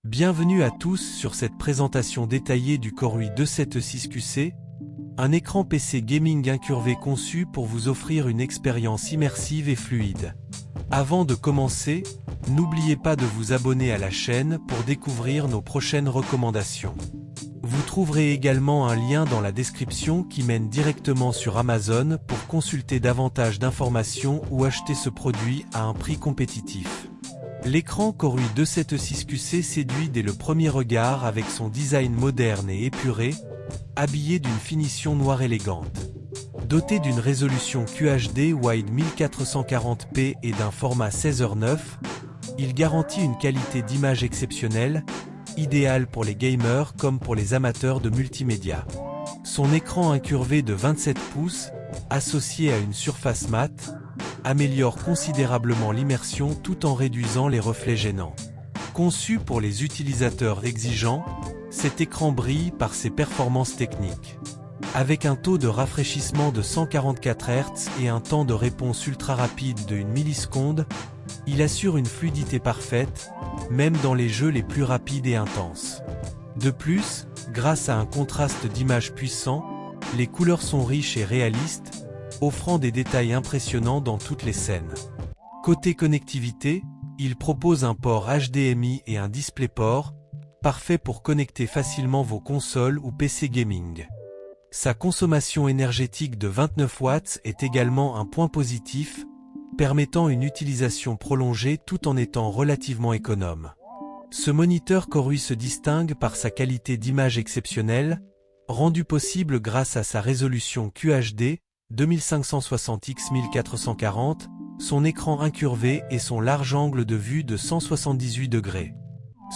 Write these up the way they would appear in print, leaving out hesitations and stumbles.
Bienvenue à tous sur cette présentation détaillée du Core i276QC, un écran PC gaming incurvé conçu pour vous offrir une expérience immersive et fluide. Avant de commencer, n'oubliez pas de vous abonner à la chaîne pour découvrir nos prochaines recommandations. Vous trouverez également un lien dans la description qui mène directement sur Amazon pour consulter davantage d'informations ou acheter ce produit à un prix compétitif. L'écran Core i276QC séduit dès le premier regard avec son design moderne et épuré, habillé d'une finition noire élégante. Doté d'une résolution QHD Wide 1440p et d'un format 16:9, il garantit une qualité d'image exceptionnelle, idéale pour les gamers comme pour les amateurs de multimédia. Son écran incurvé de 27 pouces, associé à une surface mate, améliore considérablement l'immersion tout en réduisant les reflets gênants. Conçu pour les utilisateurs exigeants, cet écran brille par ses performances techniques. Avec un taux de rafraîchissement de 144 Hz et un temps de réponse ultra rapide de 1 milliseconde, il assure une fluidité parfaite, même dans les jeux les plus rapides et intenses. De plus, grâce à un contraste d'images puissant, les couleurs sont riches et réalistes, offrant des détails impressionnants dans toutes les scènes. Côté connectivité, il propose un port HDMI et un DisplayPort, parfait pour connecter facilement vos consoles ou PC gaming. Sa consommation énergétique de 29 watts est également un point positif, permettant une utilisation prolongée tout en étant relativement économe. Ce moniteur Core i se distingue par sa qualité d'image exceptionnelle, rendue possible grâce à sa résolution QHD, 2560x1440, son écran incurvé et son large angle de vue de 178 degrés.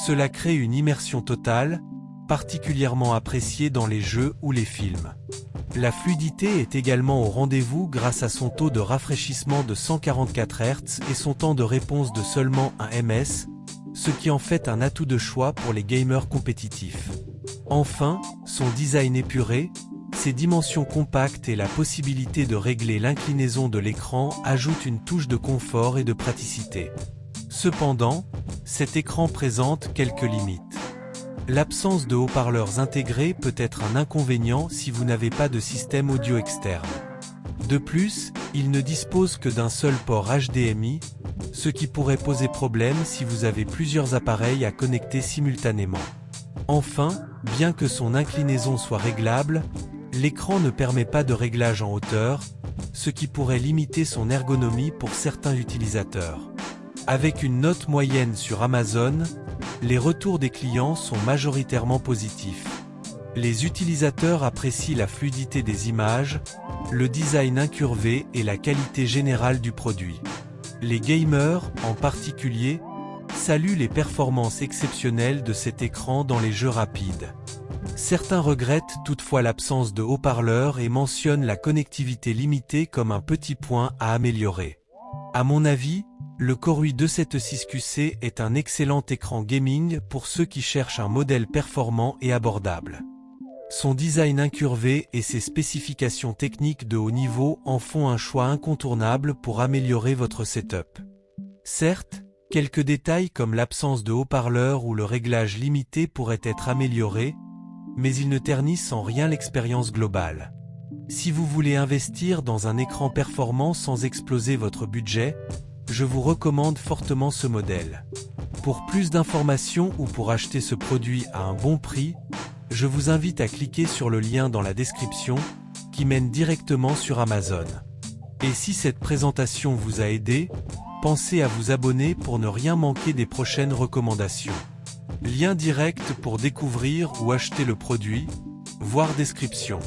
Cela crée une immersion totale, particulièrement appréciée dans les jeux ou les films. La fluidité est également au rendez-vous grâce à son taux de rafraîchissement de 144 Hz et son temps de réponse de seulement 1 ms, ce qui en fait un atout de choix pour les gamers compétitifs. Enfin, son design épuré, ses dimensions compactes et la possibilité de régler l'inclinaison de l'écran ajoutent une touche de confort et de praticité. Cependant, cet écran présente quelques limites. L'absence de haut-parleurs intégrés peut être un inconvénient si vous n'avez pas de système audio externe. De plus, il ne dispose que d'un seul port HDMI, ce qui pourrait poser problème si vous avez plusieurs appareils à connecter simultanément. Enfin, bien que son inclinaison soit réglable, l'écran ne permet pas de réglage en hauteur, ce qui pourrait limiter son ergonomie pour certains utilisateurs. Avec une note moyenne sur Amazon, les retours des clients sont majoritairement positifs. Les utilisateurs apprécient la fluidité des images, le design incurvé et la qualité générale du produit. Les gamers, en particulier, saluent les performances exceptionnelles de cet écran dans les jeux rapides. Certains regrettent toutefois l'absence de haut-parleurs et mentionnent la connectivité limitée comme un petit point à améliorer. À mon avis, le Core i276QC est un excellent écran gaming pour ceux qui cherchent un modèle performant et abordable. Son design incurvé et ses spécifications techniques de haut niveau en font un choix incontournable pour améliorer votre setup. Certes, quelques détails comme l'absence de haut-parleurs ou le réglage limité pourraient être améliorés, mais ils ne ternissent en rien l'expérience globale. Si vous voulez investir dans un écran performant sans exploser votre budget, je vous recommande fortement ce modèle. Pour plus d'informations ou pour acheter ce produit à un bon prix, je vous invite à cliquer sur le lien dans la description, qui mène directement sur Amazon. Et si cette présentation vous a aidé, pensez à vous abonner pour ne rien manquer des prochaines recommandations. Lien direct pour découvrir ou acheter le produit, voir description.